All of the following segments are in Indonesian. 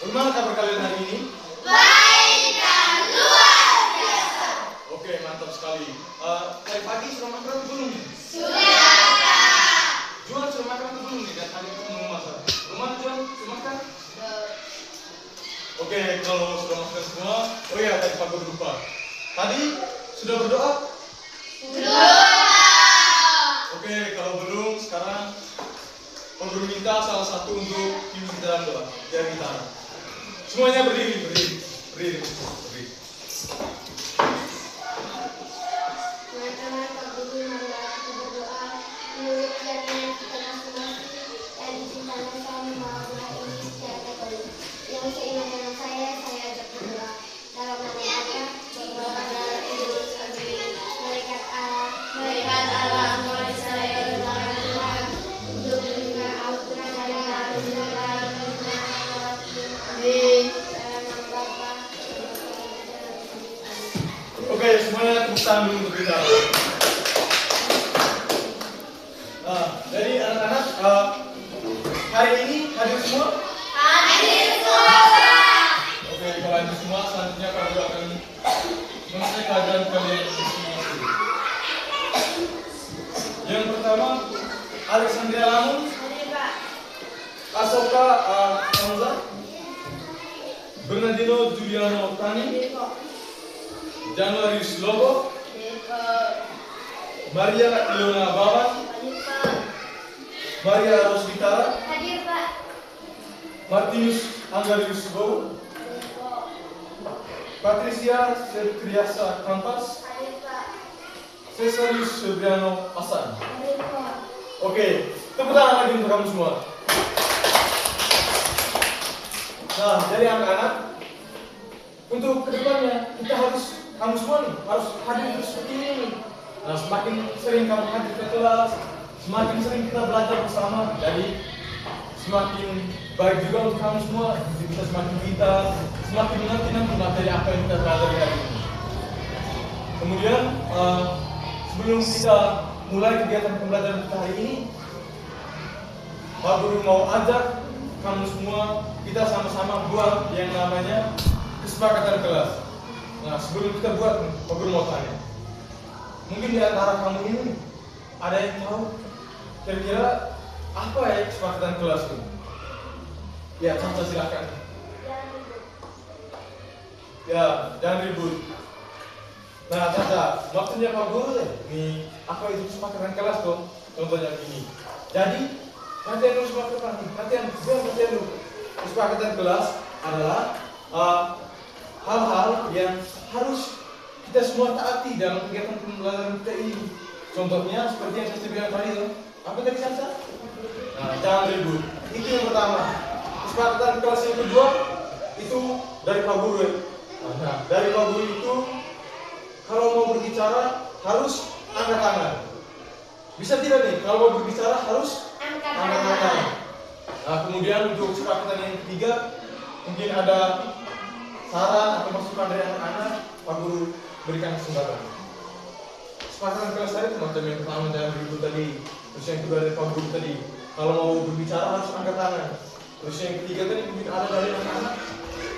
Bagaimana kabar kalian hari ini? Baik dan luar biasa. Oke, mantap sekali. Tadi pagi sudah makan atau belum nih? Sudah, Kak. Juan sudah makan atau belum nih? Dan tadi kita mau masak. Bagaimana Juan? Sudah makan? Oke, kalau sudah makan semua, oh iya tadi Pak Guru lupa. Tadi sudah berdoa? Doa. Oke, kalau belum, sekarang Pak Guru minta salah satu untuk pimpin kita dalam doa. Biar kita semuanya berdiri. Teman-teman, Pak Guru marilah kita berdoa menurut keyakinan kita masing-masing dan dicintakan kami maha ini secara katolik. Yang seiman dengan saya ajak berdoa. Dalam nama Bapa, Bapa dan Iblis, Amin. Malaikat Allah, mulai saya berdoa Tuhan untuk menerima Al-Quran dari Al-Quran. Amin. Dalam nama Bapa, Oke, semuanya tepuk tangan dulu untuk kita. Jadi anak-anak, hari ini hadir semua? Hadir semua. Oke, kalau hadir semua, selanjutnya Pak Guru akan mengenai kehadiran kalian masing-masing. Yang pertama, Alexandria Lamun, Amin, Pak. Asoka Hamza, Bernardino Juliano Tani, Januarius Lobo, Maria Ilona Bawan, Maria Rosvitara, Hadir, Pak. Martinus Anggarius Bowo, Patricia Septriasa Kampas, Hadir, Pak. Cesarius Febriano Pasan. Hadir, Pak. Oke, tepuk tangan lagi untuk kamu semua. Nah, jadi anak-anak, untuk kedepannya kita harus, kamu semua nih, harus hadir terus seperti ini. Nah, semakin sering kamu hadir ke kelas, semakin sering kita belajar bersama, jadi semakin baik juga untuk kamu semua. Jadi kita semakin pintar, semakin mengerti nanti materi apa yang kita pelajari hari ini. Kemudian, sebelum kita mulai kegiatan pembelajaran kita hari ini, Pak Guru mau ajak kamu semua, kita sama-sama buat yang namanya kesepakatan kelas. Nah, sebelum kita buat, Pak Guru mau tanya, mungkin di antara kamu ini ada yang tahu kira-kira apa ya kesepakatan kelas itu? Ya, Caca silakan. Ya, jangan ribut. Nah, Caca, maksudnya Pak Guru nih, apa itu kesepakatan kelas tuh? Contohnya begini. Jadi, latihan dulu kesepakatan nih, latihan dulu. Kesepakatan kelas adalah hal-hal yang harus kita semua taati dalam kegiatan pembelajaran kita ini. Contohnya seperti yang saya bilang tadi tuh. Apa tadi Caca? Nah, jangan ribut. Itu yang pertama. Kesepakatan kelas yang kedua itu dari Pak Guru ya. Nah, dari Pak Guru itu kalau mau berbicara harus angkat tangan. Bisa tidak nih? Kalau mau berbicara harus angkat tangan. Nah, kemudian untuk kesepakatan yang ketiga mungkin ada saran atau masukan dari anak-anak, Pak Guru berikan kesempatan. Kesepakatan kelas saya itu macam yang pertama jangan ribut tadi. Terus yang kedua dari Pak Guru tadi, kalau mau berbicara harus angkat tangan. Terus yang ketiga tadi mungkin ada dari anak-anak,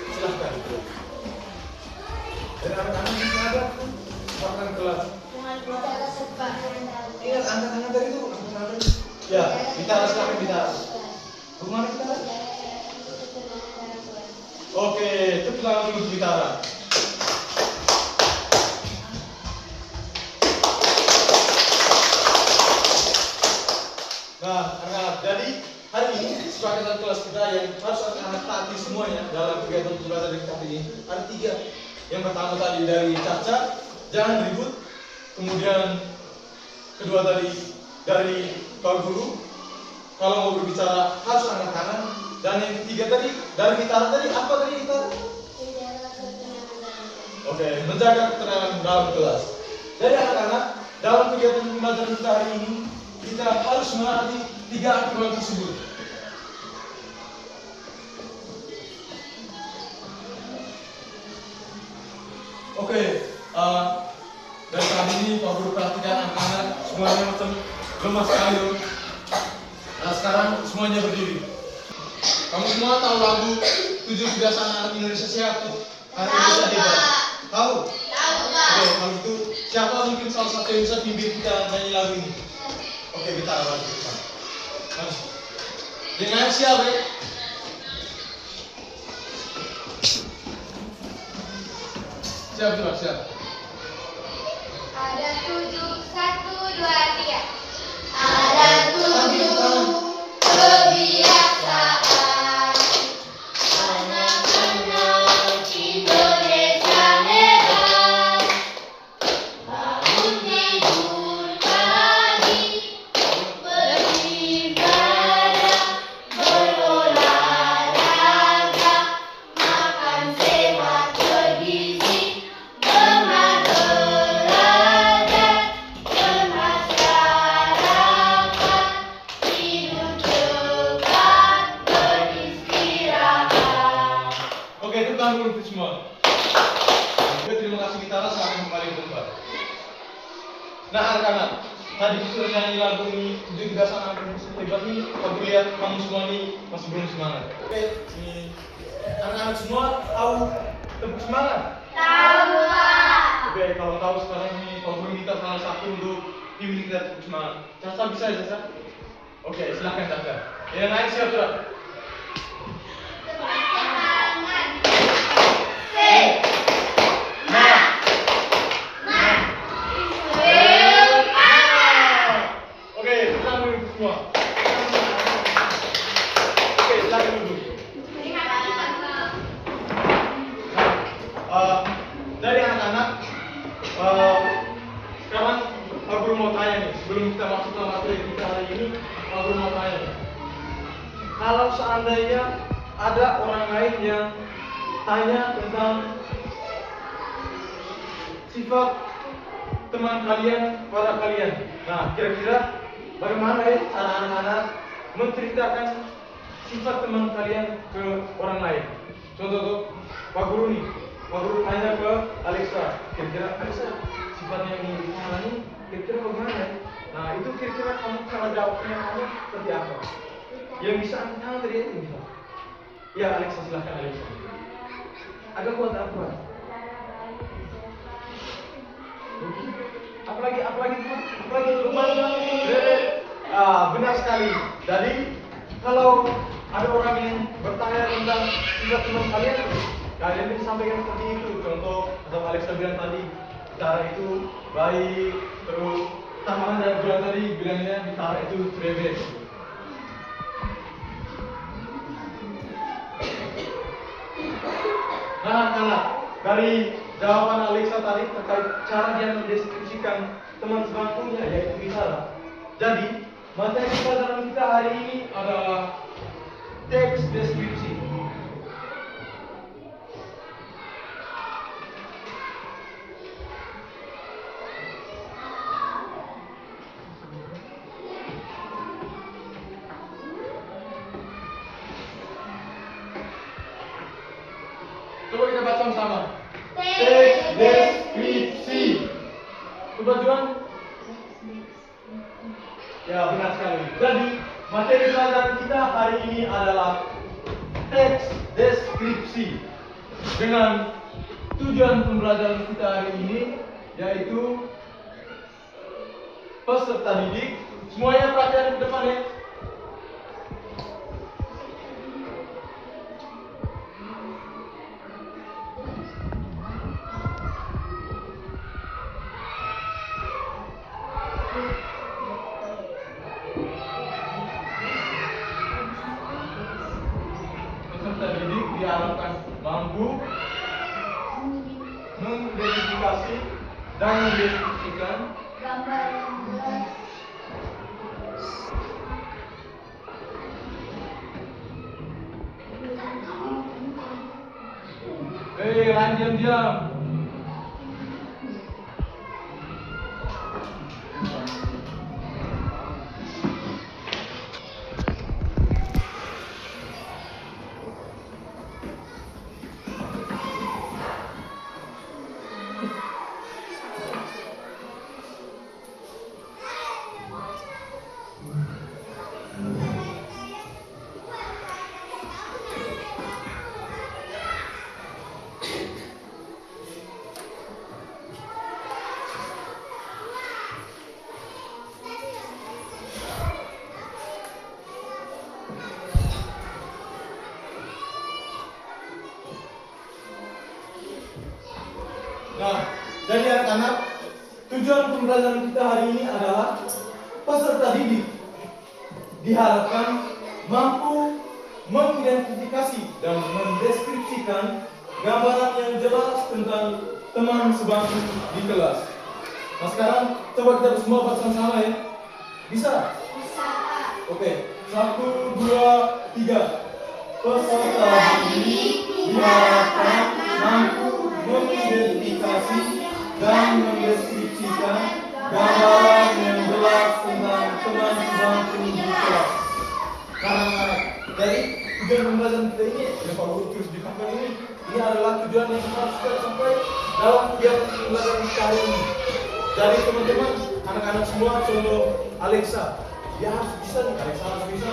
silahkan. Dari anak-anak mungkin ada kesepakatan kelas. Ingat angkat tangan tadi itu, angkat tangan tadi. Ya, kita silahkan kita. Bagaimana kita? Oke, tepuk tangan dulu bicara. Nah, anak-anak, jadi hari ini kesepakatan kelas kita yang harus anak-anak taati semuanya dalam kegiatan pembelajaran kita ini ada 3. Yang pertama tadi dari Caca, jangan ribut. Kemudian kedua tadi dari Pak Guru, kalau mau berbicara harus angkat tangan. Dan yang ketiga tadi dari Vitara tadi, apa tadi Vitara? Oke, menjaga ketenangan dalam kelas. Jadi anak-anak, dalam kegiatan pembelajaran kita hari ini, kita harus menaati 3 aturan tersebut. Oke, dari tadi ini Pak Guru perhatikan anak-anak semuanya macam lemas sekali. Nah, sekarang semuanya berdiri. Kamu semua tahu lagu 7 kebiasaan anak Indonesia sehat tuh? Anak Tahu, Indonesia hebat. Pak. Tahu? Tahu, Pak. Oke, kalau gitu siapa mungkin salah satu yang bisa pimpin kita nyanyi lagu ini? Oke, bentar, Mas. Dengan siapa ya? Siap, siap. Ada 7, 1, 2, 3. Ada 7 kebiasaan anak-anak Indonesia hebat. Bangun tidur pagi, beribadah, berolahraga, makan sehat bergizi, bermasyarakat, tidur cepat, beristirahat. Oke, itu kan dulu semua. Oke, terima kasih kita sampai kembali ke tempat. Nah, anak-anak, tadi sudah nyanyi lagu ini, 7 kebiasaan anak Indonesia hebat nih. Aku lihat kamu semua nih masih belum semangat. Oke, ini anak-anak semua tahu tepuk semangat. Tahu, Pak. Oke, kalau tahu sekarang ini Pak Guru minta salah satu untuk pimpin kita tepuk semangat. Caca bisa ya, Caca? Oke, silakan Caca. Ya, naik siap sudah. Oke, silakan duduk semua. Oke, silakan duduk. Dari anak-anak, sekarang Pak Guru mau tanya nih, sebelum kita masuk ke materi kita hari ini, Pak Guru mau tanya nih. Kalau seandainya ada orang lain yang tanya tentang sifat teman kalian pada kalian, nah kira-kira bagaimana ya cara anak-anak menceritakan sifat teman kalian ke orang lain? Contoh tuh, Pak Guru nih, Pak Guru tanya ke Alexa, kira-kira Alexa sifatnya ini kira-kira bagaimana ya? Nah itu kira-kira kamu cara jawabnya kamu seperti apa? Yang bisa angkat tangan tadi itu bisa. Ya Alexa, silahkan Alexa. Agak kuat apa? Apalagi lupa. Benar sekali. Jadi kalau ada orang yang bertanya tentang sifat teman kalian, kalian bisa sampaikan seperti itu. Contoh atau Alexa bilang tadi, cara itu baik, terus tambahan dan bilang tadi bilangnya di cara itu trebet. Nah, dari jawaban Alexa tadi terkait cara dia mendeskripsikan teman sebangkunya, yaitu bicara. Jadi, materi pelajaran kita hari ini adalah teks deskripsi. Coba kita baca sama. Teks deskripsi. Coba Juan. Ya benar sekali. Jadi materi pelajaran kita hari ini adalah teks deskripsi. Dengan tujuan pembelajaran kita hari ini yaitu peserta didik. Semuanya perhatian ke depan ya. Peserta didik diharapkan mampu mengidentifikasi dan mendeskripsikan Gambar yang jelas. diam. Nah, jadi anak-anak, tujuan pembelajaran kita hari ini adalah peserta didik diharapkan mampu mengidentifikasi dan mendeskripsikan gambaran yang jelas tentang teman sebangku di kelas. Nah sekarang coba kita semua baca sama ya. Bisa? Bisa. Oke, 1, 2, 3. Peserta didik diharapkan mampu mengidentifikasi dan mendeskripsikan gambaran yang jelas tentang teman sebangku di kelas. Nah, dari tujuan pembelajaran kita ini, yang Pak Guru terus dipakai ini adalah tujuan yang harus kita capai dalam kegiatan pembelajaran kita hari ini. Jadi teman-teman, anak-anak semua contoh Alexa, dia harus bisa nih, Alexa harus bisa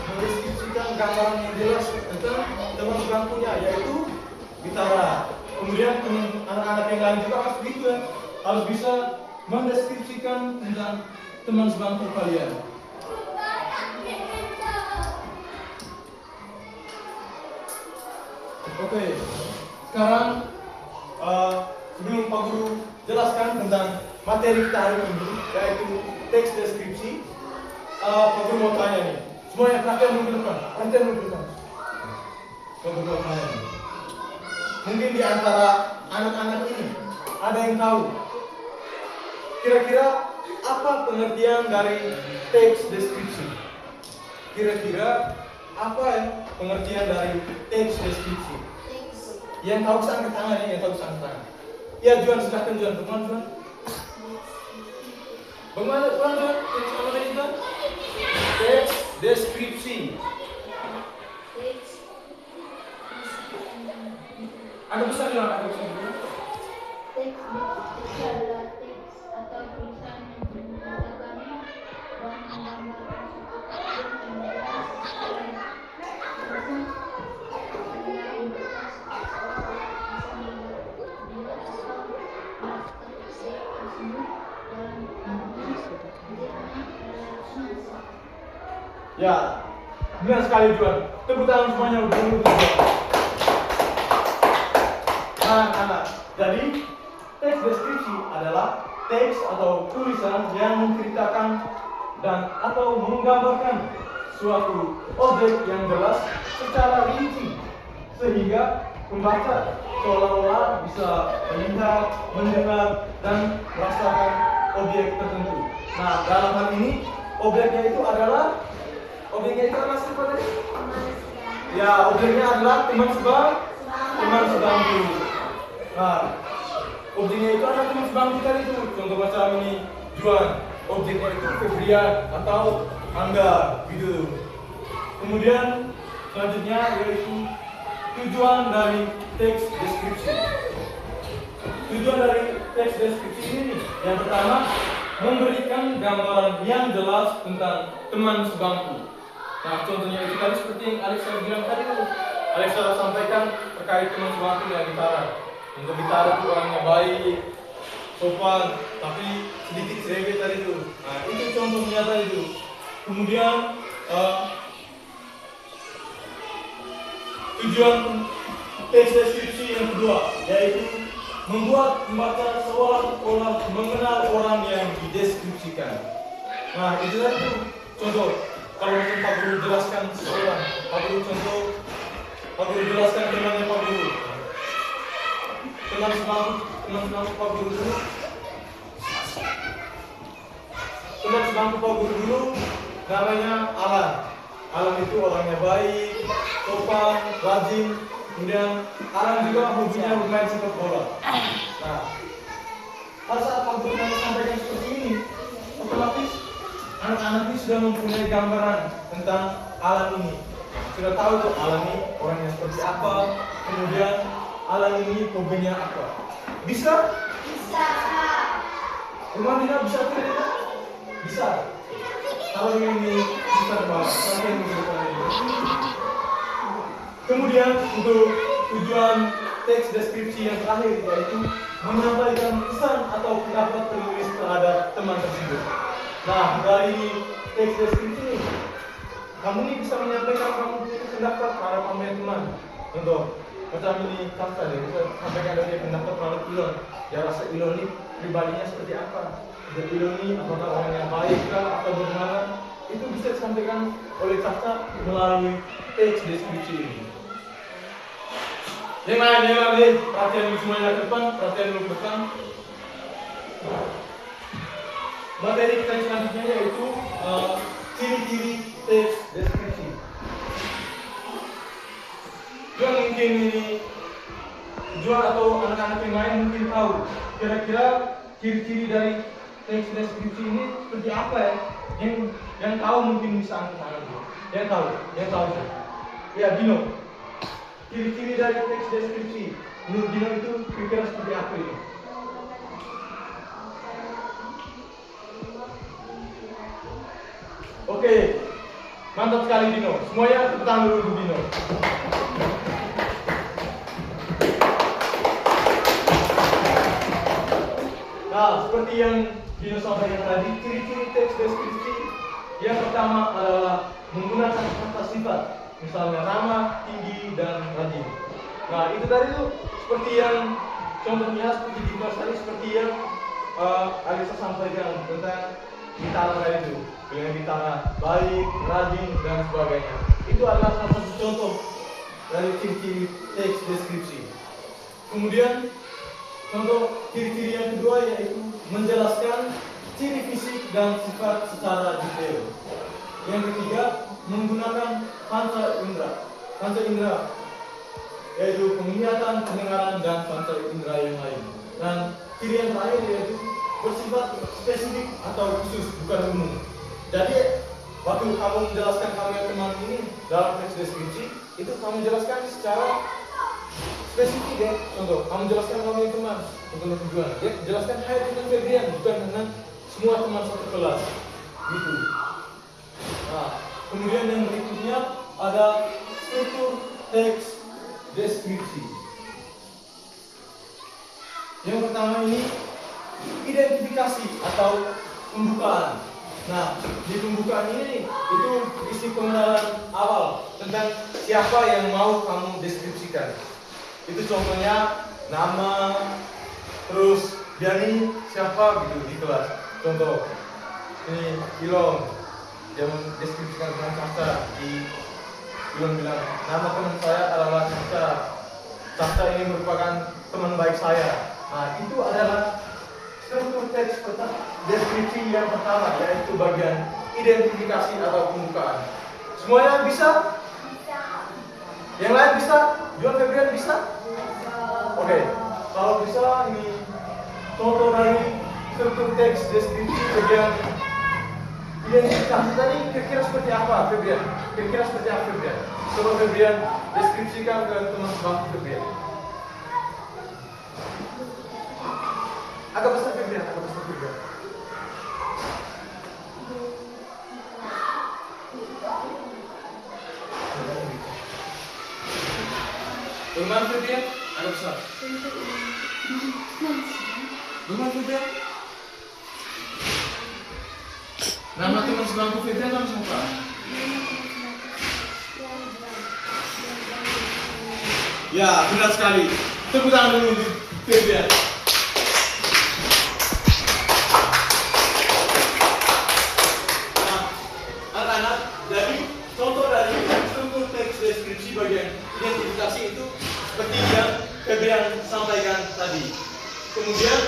mendeskripsikan gambaran yang jelas tentang teman sebangkunya, yaitu Bitara. Kemudian anak-anak yang lain juga harus begitu ya, harus bisa mendeskripsikan tentang teman sebangku kalian. Oke, sekarang sebelum Pak Guru jelaskan tentang materi kita hari ini, yaitu teks deskripsi, Pak Guru mau tanya nih, semuanya perhatian dulu ke depan, perhatian dulu ke depan. Pak Guru mau tanya nih, mungkin di antara anak-anak ini ada yang tahu kira-kira apa pengertian dari teks deskripsi? Kira-kira apa ya pengertian dari teks deskripsi? Yang tahu bisa angkat tangan ya, yang tahu bisa angkat tangan. Ya Juan, silahkan Juan, bagaimana Juan? Bagaimana Juan? Yang sama tadi Juan? Teks deskripsi. Ada besar Juan, ada besar Juan. Teks deskripsi adalah teks atau tulisan yang menceritakan dan menggambarkan suatu kejadian yang jelas Ya, benar sekali Juan. Tepuk tangan semuanya untuk Juan. Anak-anak, jadi teks deskripsi adalah teks atau tulisan yang menceritakan dan atau menggambarkan suatu objek yang jelas secara rinci sehingga pembaca seolah-olah bisa melihat, mendengar, dan merasakan objek tertentu. Nah, dalam hal ini objeknya itu adalah siapa tadi? Ya, objeknya adalah teman sebangku. Nah, objeknya itu adalah teman sebangku tadi itu. Contoh macam ini Juan, objeknya itu Febrian atau Angga, gitu. Kemudian selanjutnya yaitu tujuan dari teks deskripsi. Tujuan dari teks deskripsi ini yang pertama memberikan gambaran yang jelas tentang teman sebangku. Nah, contohnya itu tadi seperti yang Alexa bilang tadi itu. Alexa sampaikan terkait teman sebangku yang Bitara. Untuk Bitara itu orangnya baik, sopan, tapi sedikit cerewet tadi itu. Nah, itu contohnya tadi itu. Kemudian tujuan teks deskripsi yang kedua yaitu membuat pembaca seolah-olah mengenal orang yang dideskripsikan. Nah, itu tadi contoh. Kalau mungkin Pak Guru jelaskan seseorang, Pak Guru jelaskan temannya Pak Guru. Teman sebangku Pak Guru dulu. Teman sebangku Pak Guru dulu namanya Alan. Alan itu orangnya baik, sopan, rajin. Kemudian Alan juga hobinya bermain sepak bola. Nah, pada saat Pak Guru sampaikan seperti ini, otomatis anak-anak ini sudah mempunyai gambaran tentang Alan ini. Sudah tahu tuh Alan ini orangnya seperti apa, kemudian Alan ini hobinya apa. Bisa? Bisa. Rumah tidak bisa tidak? Bisa. Kalau ini bisa bawah, sampai ini depan ini. Kemudian untuk tujuan teks deskripsi yang terakhir yaitu menyampaikan pesan atau pendapat penulis terhadap teman tersebut. Nah, dari teks deskripsi ini, kamu ini bisa menyampaikan kamu punya pendapat terhadap teman. Contoh, macam ini kata dia bisa sampaikan dari pendapat terhadap Elon. Ya rasa Elon ini pribadinya seperti apa? Dan Elon ini apakah orang yang baik kah atau bagaimana? Itu bisa disampaikan oleh Kafka melalui teks deskripsi ini. Yang lain, perhatian dulu semuanya ke depan, perhatian dulu ke depan. Materi kita selanjutnya yaitu ciri-ciri teks deskripsi. Jual mungkin ini, jual atau anak-anak yang lain mungkin tahu kira-kira ciri-ciri dari teks deskripsi ini seperti apa ya? Yang tahu mungkin bisa angkat tangan dulu. Yang tahu. Ya, Dino. Ciri-ciri dari teks deskripsi menurut Dino itu kira-kira seperti apa ini? Oke, mantap sekali Dino. Semuanya tepuk tangan dulu untuk Dino. Nah, seperti yang Dino sampaikan tadi, ciri-ciri teks deskripsi yang pertama adalah menggunakan kata sifat, misalnya ramah, tinggi, dan rajin. Nah, itu tadi tuh seperti yang contohnya seperti di kelas tadi, seperti yang Alisa sampaikan tentang Bitara tadi itu, dengan Bitara baik, rajin, dan sebagainya. Itu adalah salah satu contoh dari ciri-ciri teks deskripsi. Kemudian contoh ciri-ciri yang kedua yaitu menjelaskan ciri fisik dan sifat secara detail. Yang ketiga, menggunakan panca indera, yaitu penglihatan, pendengaran, dan panca indera yang lain. Dan ciri yang terakhir yaitu bersifat spesifik atau khusus, bukan umum. Jadi, waktu kamu menjelaskan kamu yang teman ini dalam teks deskripsi, itu kamu jelaskan secara spesifik ya. Contoh, kamu jelaskan kamu yang teman untuk tujuan. Ya, jelaskan hai dengan Febrian, bukan dengan semua teman satu kelas. Gitu. Nah, kemudian yang berikutnya ada struktur teks deskripsi. Yang pertama ini identifikasi atau pembukaan. Nah, di pembukaan ini itu isi pengenalan awal tentang siapa yang mau kamu deskripsikan. Itu contohnya nama, terus dia ini siapa gitu di kelas. Contoh, ini Ilon, dia mendeskripsikan tentang Caca. Ilon bilang, nama teman saya adalah Caca. Caca ini merupakan teman baik saya. Nah, itu adalah struktur teks deskripsi yang pertama, yaitu bagian identifikasi atau pembukaan. Semuanya bisa? Yang lain bisa? Juan Febrian bisa? Oke, kalau bisa ini contoh dari struktur teks deskripsi bagian identifikasi tadi kira-kira seperti apa Febrian? Kira-kira seperti apa Febrian? Coba Febrian deskripsikan ke teman-teman Febrian. Agak besar Febrian, agak besar Febrian. Bagaimana Febrian? Agak besar. Bagaimana Febrian? Nama teman sebangku Febrian nama siapa? Ya, benar sekali. Tepuk tangan dulu untuk Febrian. Jadi contoh dari struktur teks deskripsi bagian identifikasi itu seperti yang Febrian sampaikan tadi. Kemudian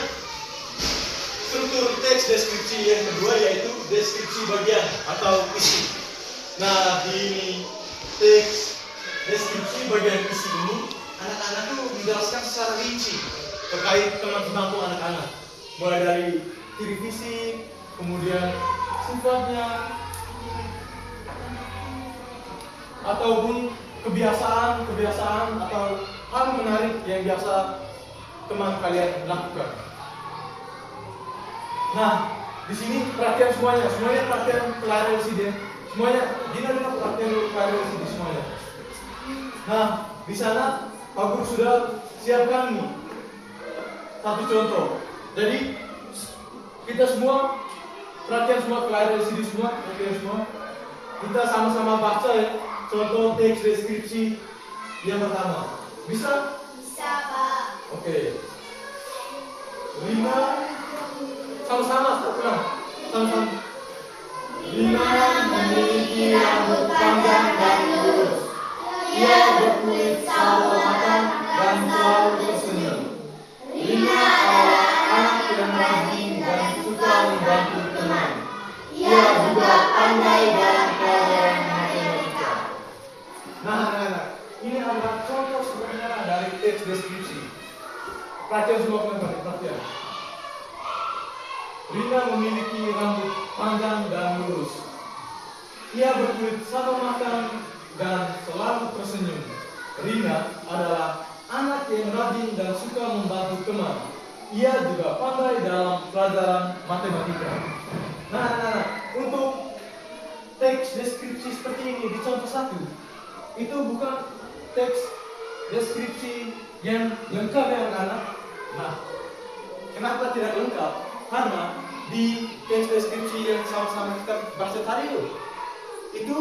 struktur teks deskripsi yang kedua yaitu deskripsi bagian atau isi. Nah, di teks deskripsi bagian isi ini anak-anak tuh menjelaskan secara rinci terkait teman-teman anak-anak, mulai dari ciri fisik, kemudian sifatnya, ataupun kebiasaan atau hal menarik yang biasa teman kalian lakukan. Nah, di sini perhatian semuanya perhatian klarifikasi deh. Semuanya, Dina perhatian klarifikasi semuanya. Nah, di sana Pak Guru sudah siapkan nih satu contoh. Jadi kita semua perhatian semua klarifikasi semua, perhatian semua. Kita sama-sama baca ya. Contoh teks deskripsi yang pertama. Bisa? Bisa, Pak. Oke. Rina sama-sama, ulang. Sama-sama. Rina memiliki rambut panjang dan lurus. Ia berkulit sawo matang dan selalu tersenyum. Rina adalah anak yang rajin dan suka membantu teman. Ia juga pandai dalam pelajaran matematika. Nah, ini adalah contoh sebenarnya dari teks deskripsi. Perhatian semua teman-teman, perhatian. Rina memiliki rambut panjang dan lurus. Ia berkulit sawo matang dan selalu tersenyum. Rina adalah anak yang rajin dan suka membantu teman. Ia juga pandai dalam pelajaran matematika. Nah, untuk teks deskripsi seperti ini di contoh 1, itu bukan teks deskripsi yang lengkap ya anak-anak. Nah, kenapa tidak lengkap? Karena di teks deskripsi yang sama-sama kita baca tadi itu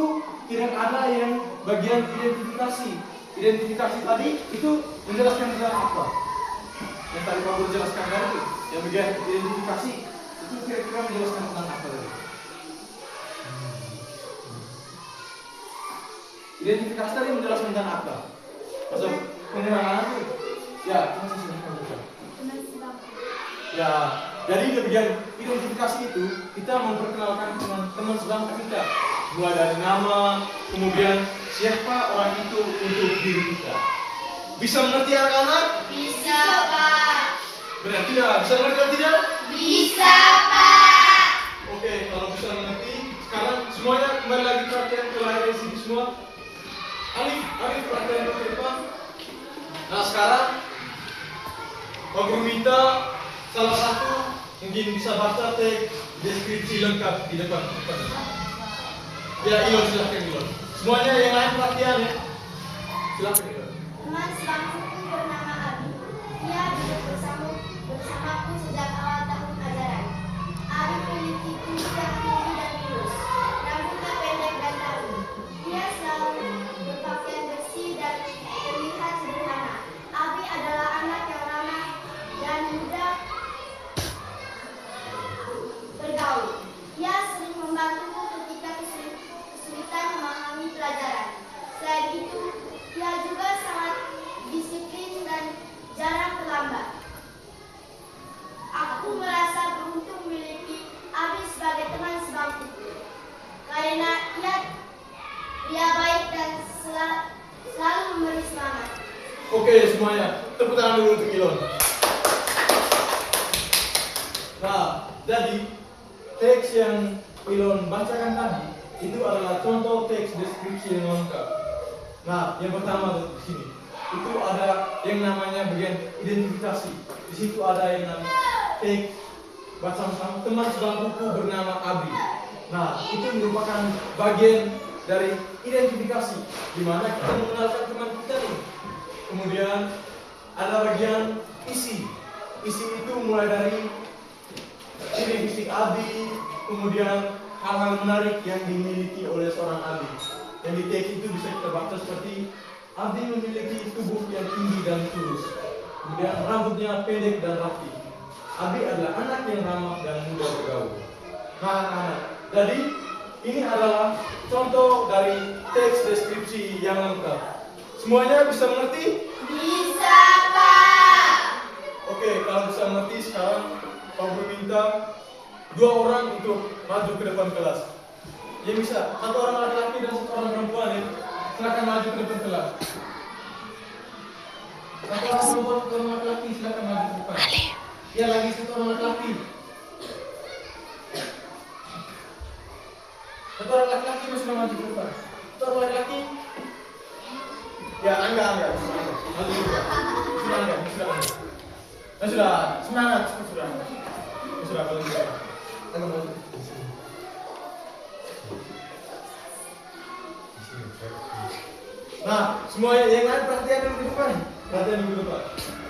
tidak ada yang bagian identifikasi. Identifikasi tadi itu menjelaskan tentang apa? Yang tadi Pak Guru jelaskan tadi, yang bagian identifikasi itu kira-kira menjelaskan tentang apa tadi? Identifikasi tadi menjelaskan tentang apa? Maksud pengenalan itu? Ya, ya, jadi di bagian identifikasi itu kita memperkenalkan teman sebangsa kita, mulai dari nama, kemudian siapa orang itu untuk diri kita. Bisa mengerti anak-anak? Bisa, Pak. Benar tidak? Bisa mengerti atau tidak? Bisa, Pak. Oke, kalau bisa mengerti, sekarang semuanya kembali lagi perhatian ke layar di sini semua. Alif perhatian ke depan. Nah sekarang Pak Guru minta salah satu mungkin bisa baca teks deskripsi lengkap di depan. Ya, Ilon silahkan Ilon. Semuanya yang lain perhatian ya. Silahkan Ilon. Teman sebangkuku bernama Abi. Ia duduk bersamaku sejak awal tahun ajaran. Abi memiliki kulit yang tinggi dan lurus. Rambutnya pendek dan tahu. Dia selalu berpakaian bersih dan terlihat sederhana. Abi adalah anak yang ramah dan mudah bergaul. Ia sering membantuku ketika kesulitan memahami pelajaran. Selain itu, ia juga sangat disiplin dan jarang terlambat. Aku merasa beruntung memiliki Abi sebagai teman sebangkuku, karena ia baik dan selalu memberi semangat. Oke semuanya, tepuk tangan dulu untuk Ilon. Nah, jadi teks yang Ilon bacakan tadi itu adalah contoh teks deskripsi yang lengkap. Nah, yang pertama di sini itu ada yang namanya bagian identifikasi. Di situ ada yang namanya teks baca sama teman sebangkuku bernama Abi. Nah, itu merupakan bagian dari identifikasi di mana kita mengenalkan teman kita nih. Kemudian ada bagian isi. Isi itu mulai dari ciri fisik Abi, kemudian hal-hal menarik yang dimiliki oleh seorang Abi. Yang di teks itu bisa kita baca seperti Abi memiliki tubuh yang tinggi dan kurus. Kemudian rambutnya pendek dan rapi. Abi adalah anak yang ramah dan mudah bergaul. Nah, jadi ini adalah contoh dari teks deskripsi yang lengkap. Semuanya bisa mengerti? Bisa, Pak. Oke, kalau bisa mengerti sekarang Pak Guru minta 2 orang untuk maju ke depan kelas. Ya bisa, 1 orang laki-laki dan 1 orang perempuan ya. Silakan maju ke depan kelas. 1 orang perempuan, 1 orang laki-laki, silakan maju ke depan. Ya lagi 1 orang laki-laki. 1 orang laki-laki masih maju ke depan. 1 orang laki-laki. Ya, enggak. Maju ke depan. Sudah. Semangat. Sudah kalau gitu. Ayo maju. Nah, semua yang lain perhatian dulu di depan. Perhatian dulu di depan.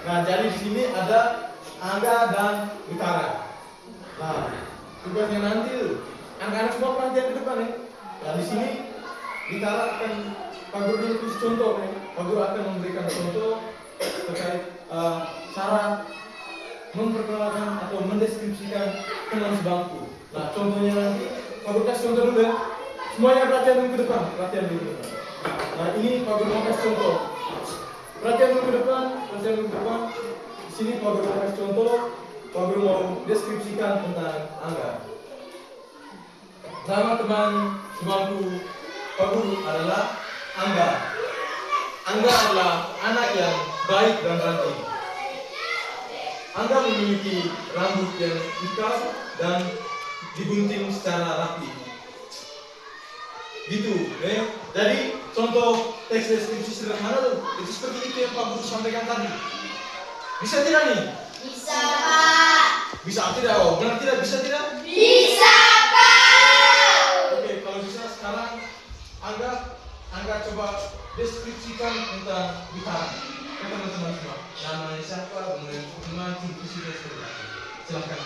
Nah, jadi di sini ada Angga dan Utara. Nah, tugasnya nanti anak-anak semua perhatian di depan ya. Nah, di sini Utara akan Pak Guru tulis contoh ya. Pak Guru akan memberikan contoh terkait cara memperkenalkan atau mendeskripsikan teman sebangku. Nah, contohnya nanti Pak Guru kasih contoh dulu ya. Semuanya perhatian dulu ke depan, perhatian dulu ke depan. Nah, ini Pak Guru mau kasih contoh. Perhatian dulu ke depan, perhatian dulu ke depan. Di sini Pak Guru mau kasih contoh. Pak Guru mau deskripsikan tentang Angga. Nama teman sebangku Pak Guru adalah Angga. Angga adalah anak yang baik dan rajin. Angga memiliki rambut yang ikal dan digunting secara rapi. Gitu, Jadi contoh teks deskripsi sederhana tuh, itu seperti itu yang Pak Guru sampaikan tadi. Bisa tidak nih? Bisa, Pak. Bisa tidak? Oh, benar tidak? Bisa tidak? Bisa, Pak. Oke, kalau bisa sekarang Angga coba deskripsikan tentang gitaran. Teman-teman semua. Namanya siapa? Kemudian gimana fungsinya seperti apa? Silahkan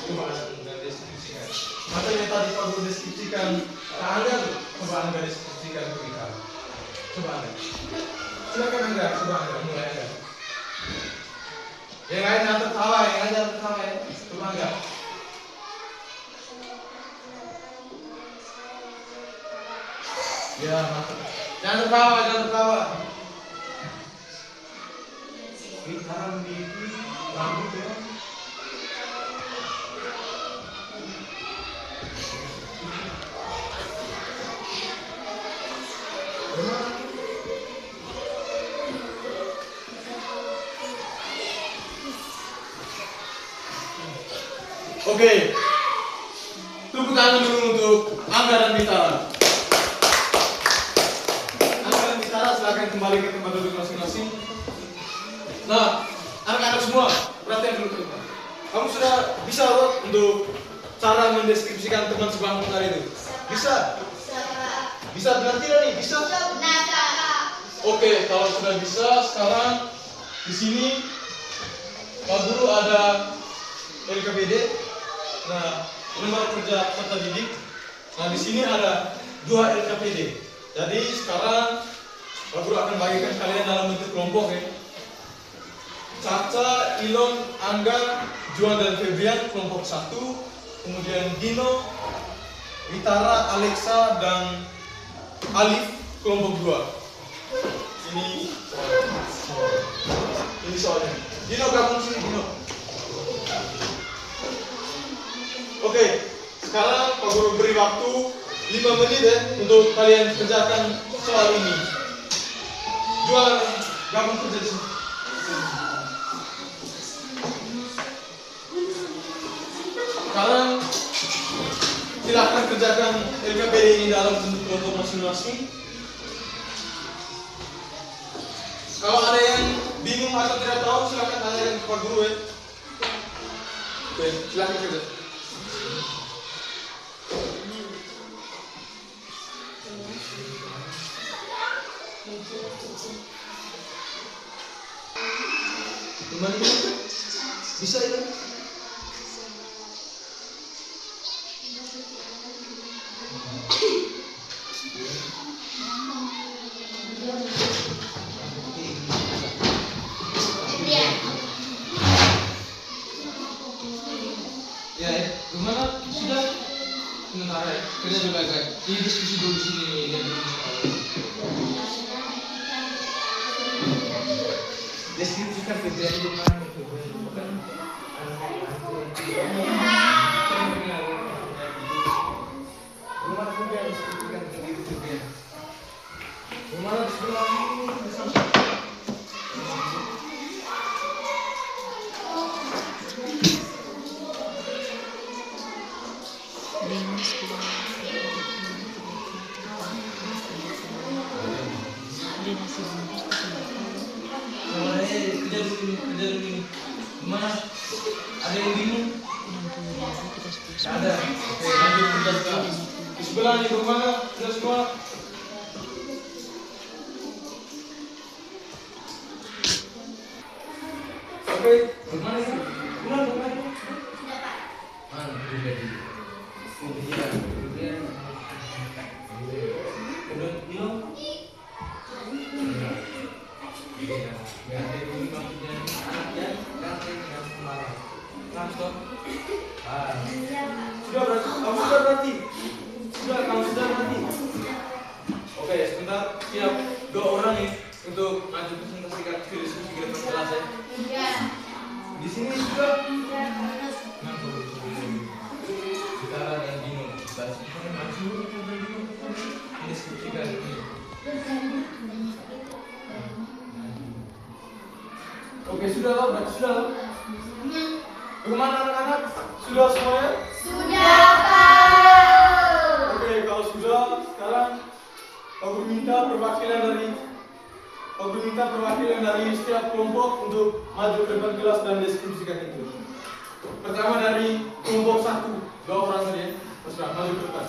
coba Angga deskripsikan. Maka yang tadi Pak Guru deskripsikan ke Angga tuh, coba Angga deskripsikan ke gitaran. Coba Angga. Silahkan Angga, coba Angga mulai Angga. Yang lain jangan tertawa, ya. Coba Angga. Ya, mantap. Jangan tertawa. Gitaran di rambut ya. Oke. Tepuk tangan dulu untuk Angga dan Mitara. Angga dan Mitara silakan kembali ke tempat duduk masing-masing. Nah, anak-anak semua, perhatian dulu ke depan. Kamu sudah bisa loh untuk cara mendeskripsikan teman sebangku tadi itu? Bisa? Bisa benar tidak nih? Bisa? Benar, Kak. Oke, kalau sudah bisa, sekarang di sini Pak Guru ada LKPD. Nah, lembar kerja peserta didik. Nah, di sini ada 2 LKPD. Jadi sekarang Pak Guru akan bagikan kalian dalam bentuk kelompok ya. Caca, Ilon, Angga, Juan dan Febrian kelompok 1, kemudian Dino, Witara, Alexa dan Alif kelompok 2. Ini soalnya. Dino gabung sini, Dino. Oke, sekarang Pak Guru beri waktu 5 menit ya untuk kalian kerjakan soal ini. Juan gabung kerja di sini. Sekarang silahkan kerjakan LKPD ini dalam bentuk kelompok masing-masing. Kalau ada yang bingung atau tidak tahu, silahkan tanyakan ke Pak Guru ya. Oke, silahkan kerja. Gimana ini? Bisa ya? Ya, gimana? Sudah? Sementara ya, kerja juga guys. Ini diskusi dulu di sini nih. Deskripsikan Febrian di mana itu? Gimana Febrian deskripsikan diri Febrian? Gimana di sebelah ini? Kerja dulu. Gimana? Ada yang bingung? Tidak ada. Oke, lanjut kerja sekarang. Di sebelah nih bagaimana? Sudah semua? Oke, bagaimana ini? Bagaimana? Mana? Udah bilang? Stop. Sudah berarti, kamu sudah berarti. Kamu sudah berarti. Oke, sebentar. Siap. 2 orang nih untuk maju presentasikan diskusi di depan kelas ya. Di sini sudah. Kita dan Dino. Kita maju diskusikan ini. Oke, sudah loh, berarti sudah loh. Bagaimana anak-anak? Sudah semuanya? Sudah, Pak. Oke, kalau sudah, sekarang aku minta perwakilan dari setiap kelompok untuk maju ke depan kelas dan deskripsikan itu. Pertama dari kelompok 1, 2 orang saja. Terserah, maju ke depan.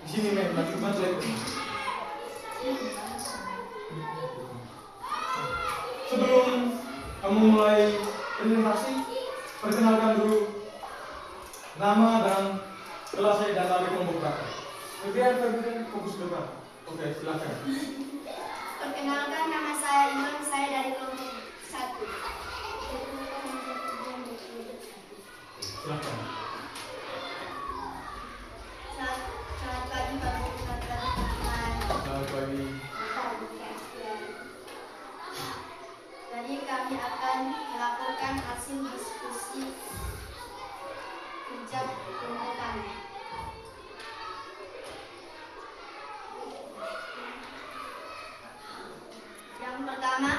Di sini men, maju aja. Sebelum kamu mulai presentasi, perkenalkan dulu nama dan kelas saya dan dari kelompok berapa. Kemudian fokus depan. Oke, silakan. Perkenalkan, nama saya Iman, saya dari kelompok 1. Silakan. Selamat pagi, Pak Guru. Selamat pagi. Jadi kami akan melaporkan hasil diskusi kerja kelompok kami. Yang pertama,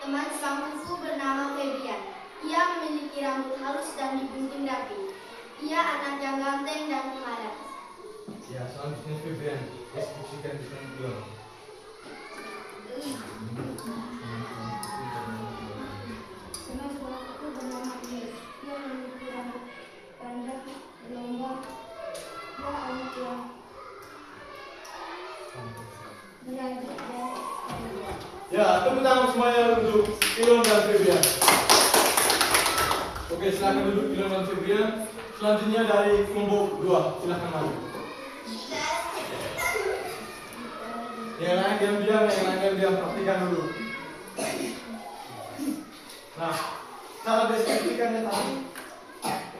teman sebangkuku bernama Febian. Ia memiliki rambut halus dan digunting rapi. Ia anak yang ganteng dan pemalas. Ya, selanjutnya Febrian, deskripsikan dengan belum. Teman sebangkuku bernama Iis. Ia memiliki rambut panjang gelombang. Ia anak yang berlanjut dan Ya, tepuk tangan semuanya untuk Ilon dan Febrian. Oke, silakan duduk Ilon dan Febrian. Selanjutnya dari kelompok 2, silakan maju. Yang lain diam, praktikan dulu. Nah, cara deskripsikannya tadi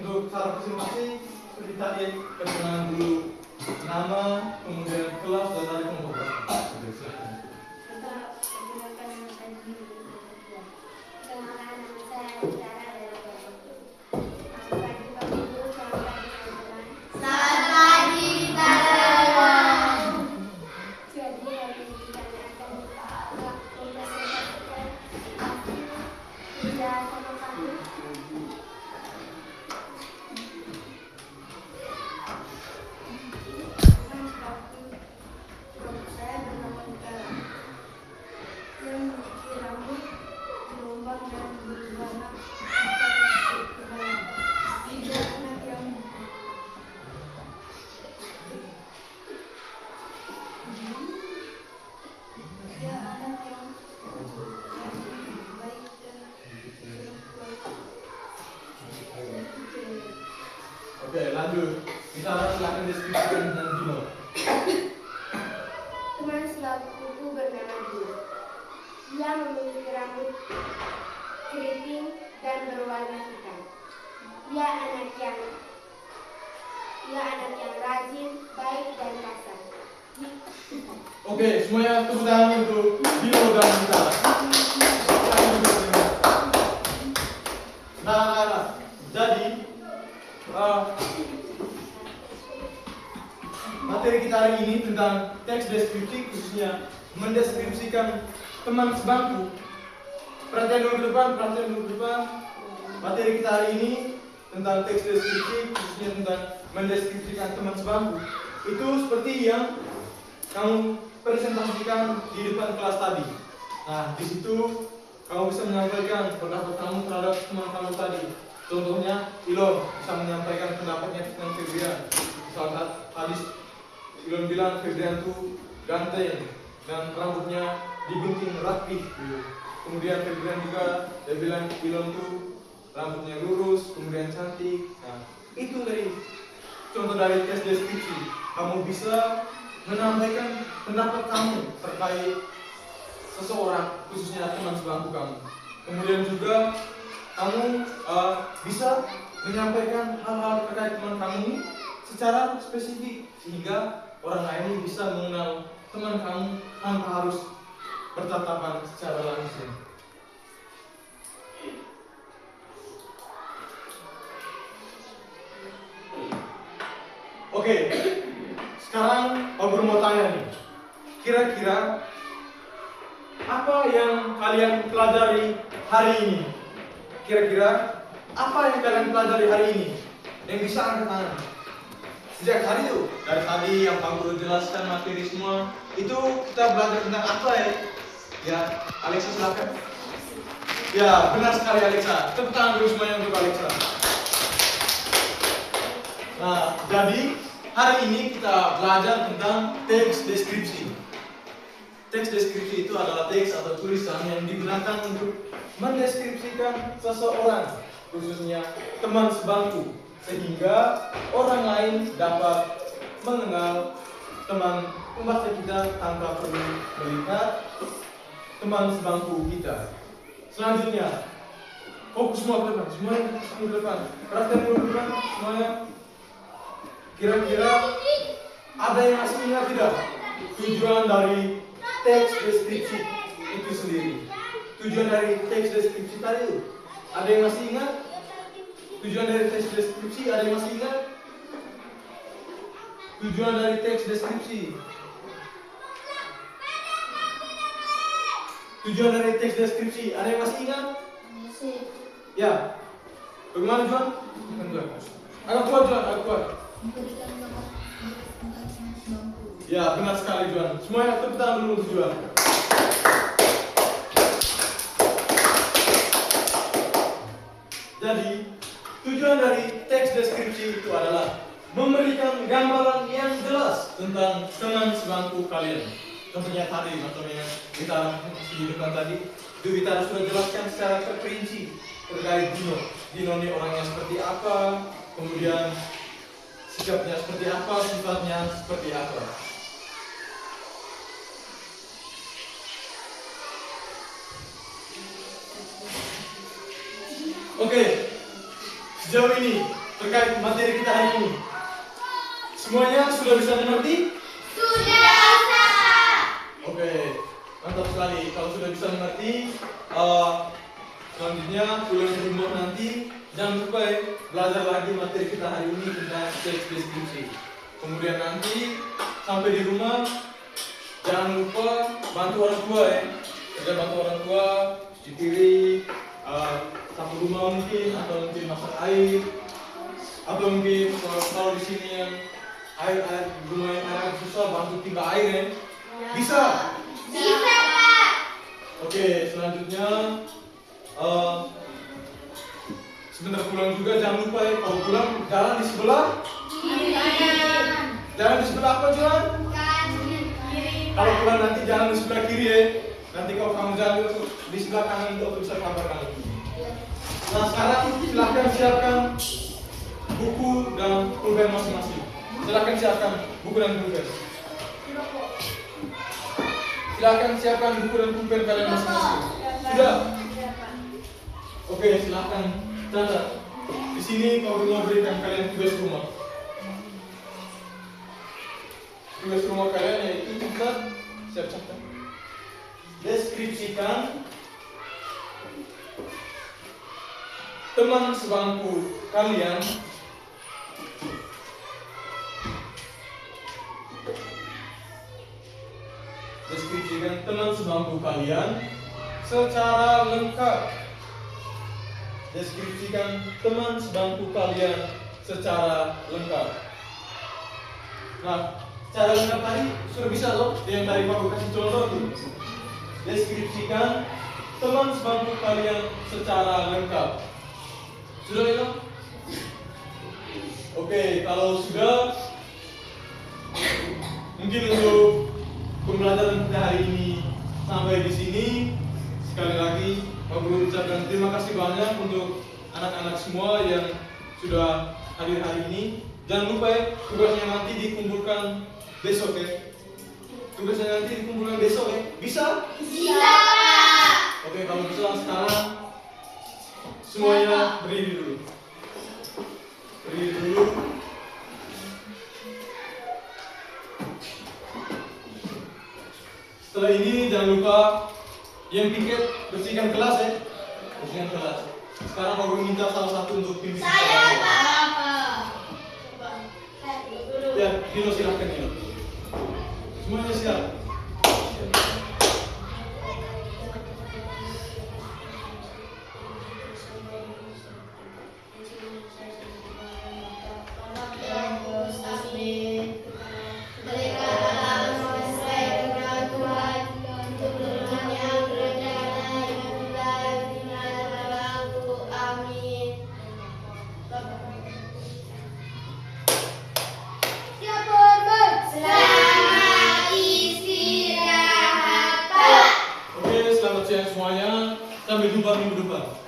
untuk cara presentasi seperti tadi, perkenalan dulu nama, kemudian kelas dan dari kelompok berapa. Oke, silakan. Selamat pagi, Pak. Jadi hari ini kami akan mempresentasikan hasil kerja kelompok kami. Saya bernama Utara. Dia memiliki rambut gelombang dan berwarna hitam. Dia anak yang baik dan Oke, lanjut. Kita silakan deskripsikan dengan Dino. teman sebangkuku bernama Dino. Dia memiliki rambut keriting dan berwarna hitam. Dia anak yang rajin, baik dan kasar. Oke, semuanya tepuk tangan untuk Dino dan Dita. Nah, anak-anak, jadi materi kita hari ini tentang teks deskripsi, khususnya mendeskripsikan teman sebangku. Perhatian dulu ke depan. Materi kita hari ini tentang teks deskripsi, khususnya tentang mendeskripsikan teman sebangku. Itu seperti yang kamu presentasikan di depan kelas tadi. Nah, di situ kamu bisa menyampaikan pendapat kamu terhadap teman kamu tadi. Contohnya, Ilon bisa menyampaikan pendapatnya tentang Febrian. Misalkan tadi Ilon bilang Febrian itu ganteng dan rambutnya digunting rapi. Kemudian Febrian juga dia bilang Ilon itu rambutnya lurus, kemudian cantik. Nah, itu dari contoh dari tes deskripsi. Kamu bisa menyampaikan pendapat kamu terkait seseorang, khususnya teman sebangku kamu. Kemudian juga kamu bisa menyampaikan hal-hal terkait teman kamu secara spesifik sehingga orang lain bisa mengenal teman kamu tanpa harus bertatapan secara langsung. Oke, sekarang Pak Guru mau tanya nih, kira-kira apa yang kalian pelajari hari ini? Kira-kira apa yang kalian pelajari hari ini? Yang bisa angkat tangan. Sejak hari itu, dari tadi yang Pak Guru jelaskan materi semua, itu kita belajar tentang apa ya? Ya, Alexa silakan. Ya, benar sekali Alexa. Tepuk tangan dulu semuanya untuk Alexa. Nah, jadi hari ini kita belajar tentang teks deskripsi. Teks deskripsi itu adalah teks atau tulisan yang digunakan untuk mendeskripsikan seseorang, khususnya teman sebangku, sehingga orang lain dapat mengenal teman pembaca kita tanpa perlu melihat teman sebangku kita. Selanjutnya, fokus semua ke depan, semuanya ke depan, perhatian dulu ke depan, semuanya. Kira-kira ada yang masih ingat tidak tujuan dari teks deskripsi itu sendiri? Tujuan dari teks deskripsi tadi itu, ada yang masih ingat? Tujuan dari teks deskripsi, ada yang masih ingat? Tujuan dari teks deskripsi. Tujuan dari teks deskripsi, ada yang masih ingat? Ya. Bagaimana Juan? Agak kuat Juan, agak kuat. Ya, benar sekali Juan. Semuanya tepuk tangan dulu untuk Juan. Jadi, tujuan dari teks deskripsi itu adalah memberikan gambaran yang jelas tentang teman sebangku kalian. Contohnya tadi, contohnya kita di depan tadi, itu kita sudah jelaskan secara terperinci terkait Dino. Dino ini orangnya seperti apa, kemudian sikapnya seperti apa, sifatnya seperti apa. Oke, sejauh ini terkait materi kita hari ini, semuanya sudah bisa mengerti? Sudah. Oke, mantap sekali. Kalau sudah bisa mengerti, selanjutnya bulan Desember nanti jangan lupa ya, belajar lagi materi kita hari ini tentang teks deskripsi. Kemudian nanti sampai di rumah jangan lupa bantu orang tua ya, kerja bantu orang tua, cuci piring, sapu rumah mungkin, atau mungkin masak air, atau mungkin kalau di sini yang air di rumah yang air susah, bantu timba air ya. Bisa? Bisa, Pak. Oke, selanjutnya sebentar pulang juga jangan lupa ya, kalau pulang jalan di sebelah jalan di sebelah apa Juan? Kalau pulang nanti jalan di sebelah kiri ya. Nanti kalau kamu jalan di sebelah kanan itu bisa kabar kamu. Nah sekarang silahkan siapkan buku dan pulpen masing-masing. Silahkan siapkan buku dan pulpen. Silahkan siapkan buku dan pulpen kalian masing-masing. Sudah? Oke, silahkan catat. Di sini Pak Guru berikan kalian tugas rumah. Tugas rumah kalian yaitu kita siap-siapkan. Deskripsikan teman sebangku kalian secara lengkap. Deskripsikan teman sebangku kalian secara lengkap. Nah, secara lengkap tadi sudah bisa loh, yang tadi Pak kasih contoh tuh. Deskripsikan teman sebangku kalian secara lengkap. Sudah itu? Oke, kalau sudah, mungkin untuk pembelajaran kita hari ini sampai di sini. Sekali lagi, Pak Guru ucapkan terima kasih banyak untuk anak-anak semua yang sudah hadir hari ini. Jangan lupa ya, tugasnya nanti dikumpulkan besok ya. tugasnya nanti dikumpulkan besok ya. Bisa? Bisa. Oke, kalau bisa sekarang semuanya berdiri dulu. Berdiri dulu. Setelah ini jangan lupa yang piket bersihkan kelas ya. Bersihkan kelas. Sekarang aku minta salah satu untuk pimpin. Saya, Pak. Ya, Dino silahkan Dino. Semuanya siap. Selamat istirahat, Pak. Oke, selamat siang semuanya. Sampai jumpa minggu depan.